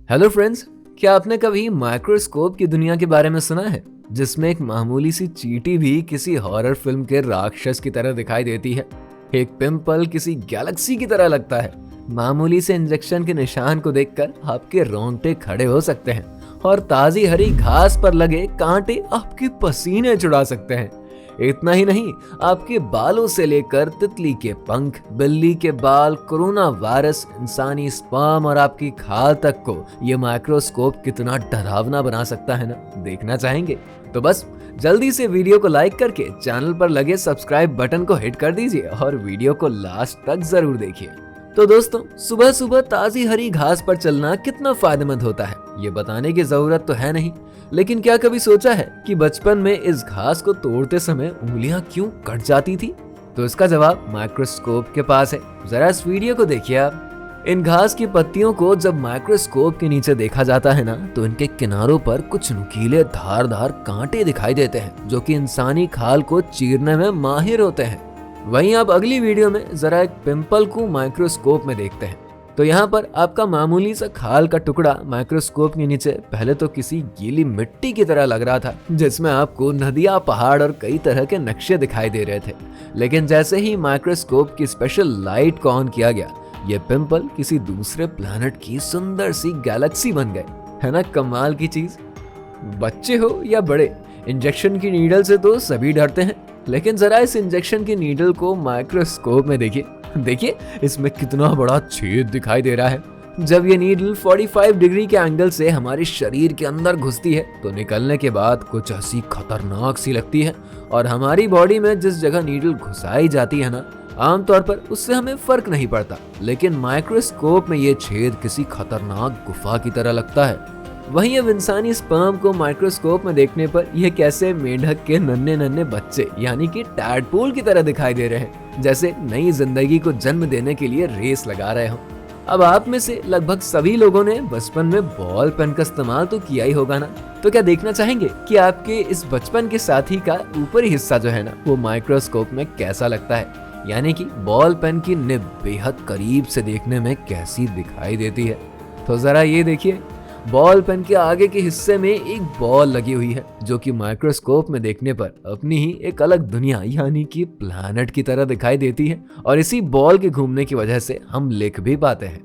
Hello friends, क्या आपने कभी माइक्रोस्कोप की दुनिया के बारे में सुना है, जिसमें एक मामूली सी चींटी भी किसी हॉरर फिल्म के राक्षस की तरह दिखाई देती है। एक पिंपल किसी गैलेक्सी की तरह लगता है। मामूली से इंजेक्शन के निशान को देखकर आपके रोंगटे खड़े हो सकते हैं और ताजी हरी घास पर लगे कांटे आपके पसीने छुड़ा सकते हैं। इतना ही नहीं, आपके बालों से लेकर तितली के पंख, बिल्ली के बाल, कोरोना वायरस, इंसानी स्पर्म और आपकी खाल तक को ये माइक्रोस्कोप कितना डरावना बना सकता है ना, देखना चाहेंगे? तो बस जल्दी से वीडियो को लाइक करके चैनल पर लगे सब्सक्राइब बटन को हिट कर दीजिए और वीडियो को लास्ट तक जरूर देखिए। तो दोस्तों, सुबह सुबह ताजी हरी घास पर चलना कितना फायदेमंद होता है, ये बताने की जरूरत तो है नहीं, लेकिन क्या कभी सोचा है कि बचपन में इस घास को तोड़ते समय उंगलियां क्यों कट जाती थी? तो इसका जवाब माइक्रोस्कोप के पास है। जरा इस वीडियो को देखिए आप। इन घास की पत्तियों को जब माइक्रोस्कोप के नीचे देखा जाता है ना, तो इनके किनारों पर कुछ नुकीले धारदार कांटे दिखाई देते हैं, जो कि इंसानी खाल को चीरने में माहिर होते हैं। वहीं आप अगली वीडियो में जरा एक पिंपल को माइक्रोस्कोप में देखते हैं। तो यहाँ पर आपका मामूली सा खाल का टुकड़ा माइक्रोस्कोप के नीचे पहले तो किसी गीली मिट्टी की तरह लग रहा था, जिसमें आपको नदियां, पहाड़ और कई तरह के नक्शे दिखाई दे रहे थे। लेकिन जैसे ही माइक्रोस्कोप की स्पेशल लाइट को ऑन किया गया, ये पिंपल किसी दूसरे प्लैनेट की सुंदर सी गैलेक्सी बन गए। है ना कमाल की चीज? बच्चे हो या बड़े, इंजेक्शन की नीडल से तो सभी डरते हैं, लेकिन जरा इस इंजेक्शन की नीडल को माइक्रोस्कोप में देखिए। देखिए इसमें कितना बड़ा छेद दिखाई दे रहा है। जब ये नीडल 45 डिग्री के एंगल से हमारे शरीर के अंदर घुसती है, तो निकलने के बाद कुछ ऐसी खतरनाक सी लगती है। और हमारी बॉडी में जिस जगह नीडल घुसाई जाती है ना, आमतौर पर उससे हमें फर्क नहीं पड़ता, लेकिन माइक्रोस्कोप में ये छेद किसी खतरनाक गुफा की तरह लगता है। वहीं अब इंसानी स्पर्म को माइक्रोस्कोप में देखने पर यह कैसे मेंढक के नन्हे नन्हे बच्चे यानी कि टैडपोल की तरह दिखाई दे रहे हैं, जैसे नई जिंदगी को जन्म देने के लिए रेस लगा रहे हो। अब आप में से लगभग सभी लोगों ने बचपन में बॉल पेन का इस्तेमाल तो किया ही होगा ना। तो क्या देखना चाहेंगे कि आपके इस बचपन के साथी का ऊपरी हिस्सा जो है ना, वो माइक्रोस्कोप में कैसा लगता है, यानी कि बॉल पेन की निब बेहद करीब से देखने में कैसी दिखाई देती है? तो जरा ये देखिए, बॉल पेन के आगे के हिस्से में एक बॉल लगी हुई है, जो कि माइक्रोस्कोप में देखने पर अपनी ही एक अलग दुनिया यानी कि प्लैनेट की तरह दिखाई देती है। और इसी बॉल के घूमने की वजह से हम लिख भी पाते हैं।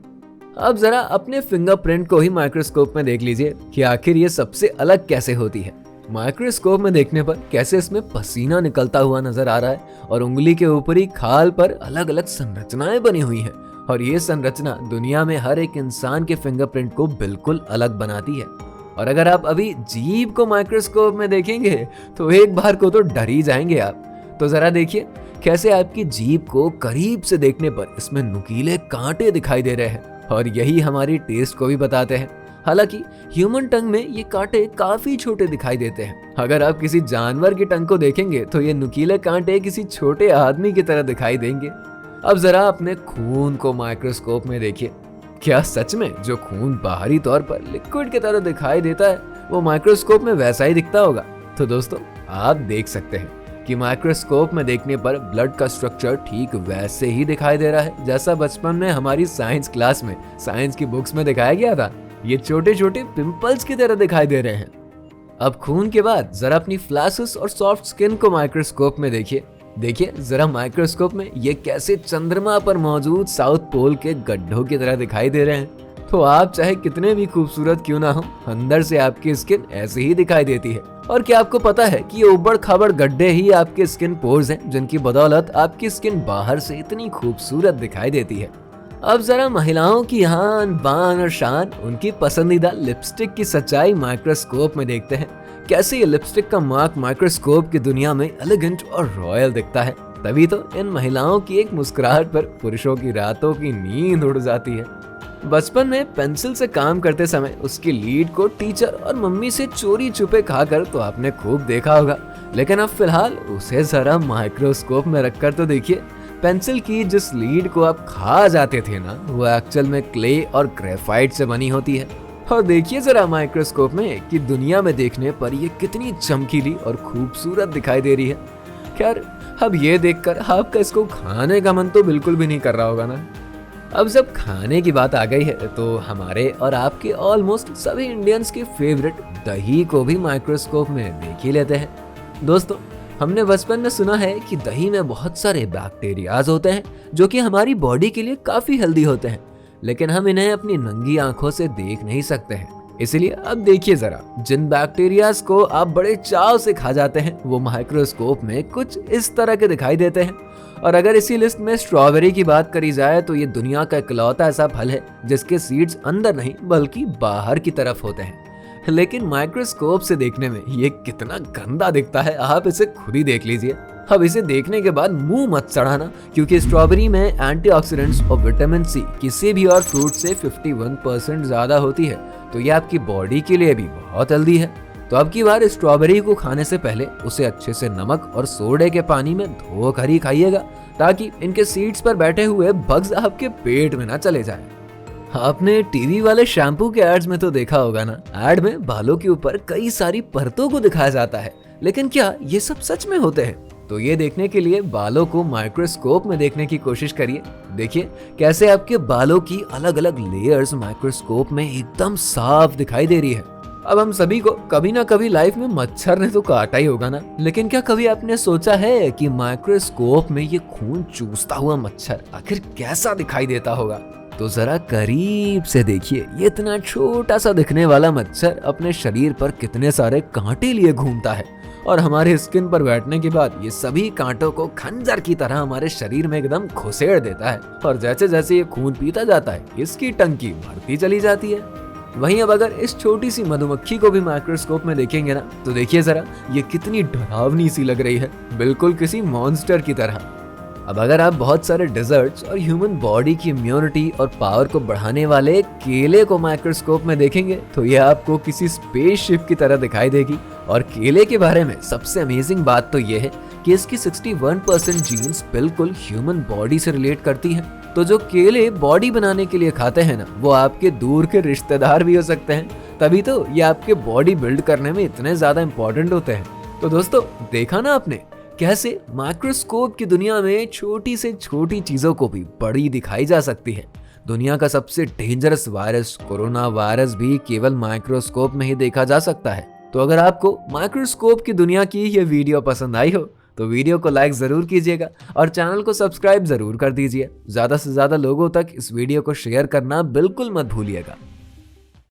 अब जरा अपने फिंगरप्रिंट को ही माइक्रोस्कोप में देख लीजिए कि आखिर ये सबसे अलग कैसे होती है। माइक्रोस्कोप में देखने पर कैसे इसमें पसीना निकलता हुआ नजर आ रहा है और उंगली के ऊपरी खाल पर अलग अलग संरचनाएं बनी हुई हैं। और ये संरचना दुनिया में हर एक इंसान के फिंगरप्रिंट को बिल्कुल अलग बनाती है। और अगर आप अभी जीभ को माइक्रोस्कोप में देखेंगे, तो एक बार को तो डर ही जाएंगे आप। तो जरा देखिए कैसे आपकी जीभ को करीब से देखने पर इसमें नुकीले कांटे दिखाई दे रहे हैं, और यही हमारी टेस्ट को भी बताते हैं। हालांकि ह्यूमन टंग में ये कांटे काफी छोटे दिखाई देते हैं। अगर आप किसी जानवर की टंग को देखेंगे, तो ये नुकीले कांटे किसी छोटे आदमी की तरह दिखाई देंगे। अब जरा अपने खून को माइक्रोस्कोप में देखिए। क्या सच में जो खून बाहरी तौर पर लिक्विड की तरह दिखाई देता है, वो माइक्रोस्कोप में वैसा ही दिखता होगा? तो दोस्तों, आप देख सकते हैं कि माइक्रोस्कोप में देखने पर ब्लड का स्ट्रक्चर ठीक वैसे ही दिखाई दे रहा है, जैसा बचपन में हमारी साइंस क्लास में साइंस की बुक्स में दिखाया गया था। ये छोटे छोटे पिंपल्स की तरह दिखाई दे रहे हैं। अब खून के बाद जरा अपनी फ्लैशेस और सॉफ्ट स्किन को माइक्रोस्कोप में देखिए। देखिए जरा माइक्रोस्कोप में ये कैसे चंद्रमा पर मौजूद साउथ पोल के गड्ढों की तरह दिखाई दे रहे हैं। तो आप चाहे कितने भी खूबसूरत क्यों ना हो, अंदर से आपकी स्किन ऐसे ही दिखाई देती है। और क्या आपको पता है कि ये उबड़ खाबड़ गड्ढे ही आपके स्किन पोर्स हैं, जिनकी बदौलत आपकी स्किन बाहर से इतनी खूबसूरत दिखाई देती है। अब जरा महिलाओं की आन बान और शान, उनकी पसंदीदा लिपस्टिक की सच्चाई माइक्रोस्कोप में देखते हैं। कैसे ये लिपस्टिक का मार्क माइक्रोस्कोप की दुनिया में एलिगेंट और रॉयल दिखता है। तभी तो इन महिलाओं की एक मुस्कुराहट पर पुरुषों की रातों की नींद उड़ जाती है। बचपन में पेंसिल से काम करते समय उसकी लीड को टीचर और मम्मी से चोरी छुपे खाकर तो आपने खूब देखा होगा, लेकिन अब फिलहाल उसे जरा माइक्रोस्कोप में रखकर तो देखिए। पेंसिल की जिस लीड को आप खा जाते थे ना, वो एक्चुअल में क्ले और ग्रेफाइट से बनी होती है। और देखिए जरा माइक्रोस्कोप में कि दुनिया में देखने पर ये कितनी चमकीली और खूबसूरत दिखाई दे रही है। खैर, अब ये देखकर आपका इसको खाने का मन तो बिल्कुल भी नहीं कर रहा होगा ना। अब जब खाने की बात आ गई है तो हमारे और आपके ऑलमोस्ट सभी इंडियंस के फेवरेट दही को भी माइक्रोस्कोप में देख ही लेते हैं। दोस्तों, हमने बचपन में सुना है कि दही में बहुत सारे बैक्टीरियाज होते हैं जो कि हमारी बॉडी के लिए काफी हेल्दी होते हैं, लेकिन हम इन्हें अपनी नंगी आंखों से देख नहीं सकते हैं। इसलिए अब देखिए जरा, जिन बैक्टीरियाज को आप बड़े चाव से खा जाते हैं वो माइक्रोस्कोप में कुछ इस तरह के दिखाई देते हैं। और अगर इसी लिस्ट में स्ट्रॉबेरी की बात करी जाए तो ये दुनिया का इकलौता ऐसा फल है जिसके सीड्स अंदर नहीं बल्कि बाहर की तरफ होते हैं। लेकिन माइक्रोस्कोप से देखने में ये कितना गंदा दिखता है, आप इसे खुद ही देख लीजिए। अब इसे देखने के बाद मुंह मत चढ़ाना, क्योंकि स्ट्रॉबेरी में एंटीऑक्सीडेंट्स और विटामिन सी किसी भी और फ्रूट से 51% ज्यादा होती है, तो ये आपकी बॉडी के लिए भी बहुत हेल्दी है। तो अब की बार स्ट्रॉबेरी को खाने से पहले उसे अच्छे से नमक और सोडे के पानी में धोकर ही खाइएगा, ताकि इनके सीड्स पर बैठे हुए बग्स आपके पेट में ना चले जाएं। आपने टीवी वाले शैम्पू के एड्स में तो देखा होगा ना, एड में बालों के ऊपर कई सारी परतों को दिखाया जाता है, लेकिन क्या ये सब सच में होते हैं? तो ये देखने के लिए बालों को माइक्रोस्कोप में देखने की कोशिश करिए। देखिए कैसे आपके बालों की अलग अलग लेयर्स माइक्रोस्कोप में एकदम साफ दिखाई दे रही है। अब हम सभी को कभी ना कभी लाइफ में मच्छर ने तो काटा ही होगा ना, लेकिन क्या कभी आपने सोचा है कि माइक्रोस्कोप में ये खून चूसता हुआ मच्छर आखिर कैसा दिखाई देता होगा? तो जरा करीब से देखिए, ये इतना छोटा सा दिखने वाला मच्छर अपने शरीर पर कितने सारे कांटे लिए घूमता है, और हमारे स्किन पर बैठने के बाद ये सभी कांटों को खंजर की तरह हमारे शरीर में एकदम घुसेड़ देता है, और जैसे जैसे ये खून पीता जाता है इसकी टंकी बढ़ती चली जाती है। वहीं अब अगर इस छोटी सी मधुमक्खी को भी माइक्रोस्कोप में देखेंगे ना, तो देखिए जरा ये कितनी डरावनी सी लग रही है, बिल्कुल किसी मॉन्स्टर की तरह। अब अगर आप बहुत सारे डिजर्ट्स और ह्यूमन बॉडी की इम्यूनिटी और पावर को बढ़ाने वाले केले को माइक्रोस्कोप में देखेंगे तो ये आपको किसी स्पेसशिप की तरह दिखाई देगी। और केले के बारे में सबसे अमेजिंग बात तो ये है कि इसकी 61% जीन्स बिल्कुल ह्यूमन बॉडी से रिलेट करती हैं। तो जो केले बॉडी बनाने के लिए खाते हैं ना, वो आपके दूर के रिश्तेदार भी हो सकते हैं, तभी तो ये आपके बॉडी बिल्ड करने में इतने ज्यादा इंपॉर्टेंट होते हैं। तो दोस्तों, देखा ना आपने कैसे माइक्रोस्कोप की दुनिया में छोटी से छोटी चीजों को भी बड़ी दिखाई जा सकती है। दुनिया का सबसे डेंजरस वायरस कोरोना वायरस भी केवल माइक्रोस्कोप में ही देखा जा सकता है। तो अगर आपको माइक्रोस्कोप की दुनिया की ये वीडियो पसंद आई हो तो वीडियो को लाइक जरूर कीजिएगा और चैनल को सब्सक्राइब जरूर कर दीजिए। ज्यादा से ज्यादा लोगों तक इस वीडियो को शेयर करना बिल्कुल मत भूलिएगा।